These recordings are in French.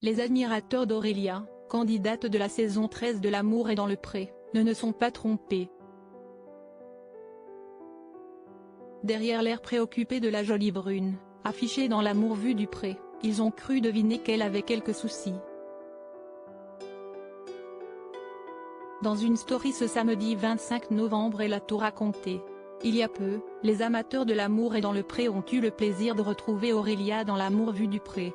Les admirateurs d'Aurélia, candidate de la saison 13 de L'amour est dans le pré, ne sont pas trompés. Derrière l'air préoccupé de la jolie brune, affichée dans L'amour vu du pré, ils ont cru deviner qu'elle avait quelques soucis. Dans une story ce samedi 25 novembre, elle a tout raconté. Il y a peu, les amateurs de L'amour est dans le pré ont eu le plaisir de retrouver Aurélia dans L'amour vu du pré.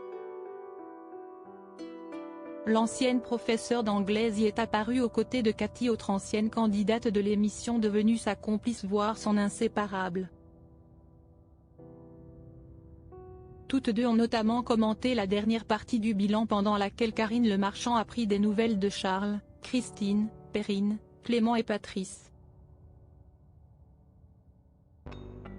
L'ancienne professeure d'anglaise y est apparue aux côtés de Cathy, autre ancienne candidate de l'émission devenue sa complice voire son inséparable. Toutes deux ont notamment commenté la dernière partie du bilan pendant laquelle Karine Le Marchand a pris des nouvelles de Charles, Christine, Perrine, Clément et Patrice.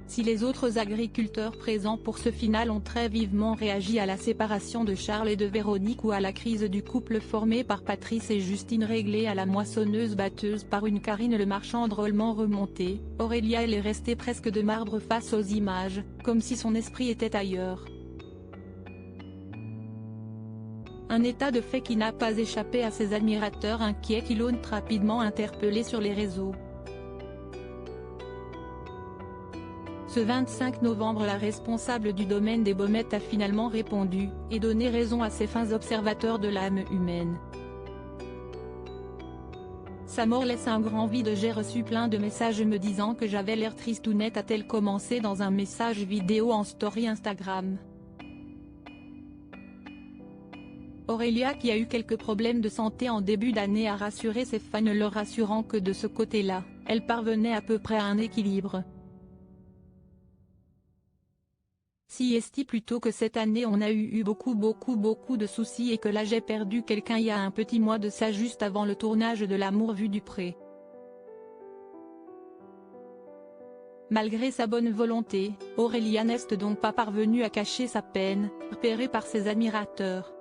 Si les autres agriculteurs présents pour ce final ont très vivement réagi à la séparation de Charles et de Véronique ou à la crise du couple formé par Patrice et Justine réglée à la moissonneuse-batteuse par une Karine Le Marchand drôlement remontée, Aurélia elle est restée presque de marbre face aux images, comme si son esprit était ailleurs. Un état de fait qui n'a pas échappé à ses admirateurs inquiets qui l'ont rapidement interpellée sur les réseaux. Ce 25 novembre, la responsable du domaine des Baumettes a finalement répondu, et donné raison à ses fins observateurs de l'âme humaine. Sa mort laisse un grand vide. J'ai reçu plein de messages me disant que j'avais l'air tristounette, a-t-elle commencé dans un message vidéo en story Instagram. Aurélia, qui a eu quelques problèmes de santé en début d'année, a rassuré ses fans, leur rassurant que de ce côté-là, elle parvenait à peu près à un équilibre. Si plutôt que cette année on a eu beaucoup de soucis et que là j'ai perdu quelqu'un il y a un petit mois de ça, juste avant le tournage de L'amour vu du pré. Malgré sa bonne volonté, Aurélia n'est donc pas parvenue à cacher sa peine, repérée par ses admirateurs.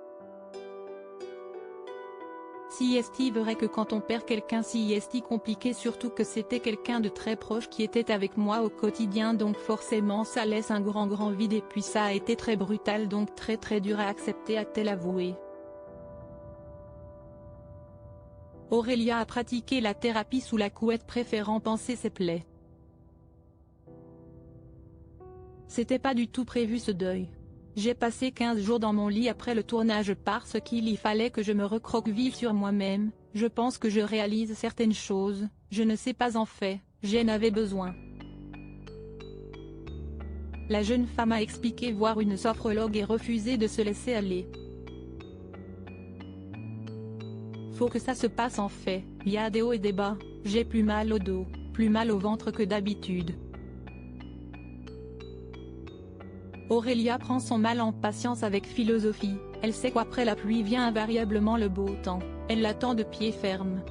Si vrai que quand on perd quelqu'un si compliqué, surtout que c'était quelqu'un de très proche qui était avec moi au quotidien, donc forcément ça laisse un grand vide et puis ça a été très brutal, donc très dur à accepter, a-t-elle avoué. Aurélia a pratiqué la thérapie sous la couette, préférant panser ses plaies. C'était pas du tout prévu ce deuil. J'ai passé 15 jours dans mon lit après le tournage parce qu'il y fallait que je me recroqueville sur moi-même. Je pense que je réalise certaines choses, je ne sais pas en fait, j'en avais besoin. La jeune femme a expliqué voir une sophrologue et refusé de se laisser aller. Faut que ça se passe en fait, il y a des hauts et des bas, j'ai plus mal au dos, plus mal au ventre que d'habitude. Aurélia prend son mal en patience avec philosophie, elle sait qu'après la pluie vient invariablement le beau temps, elle l'attend de pied ferme.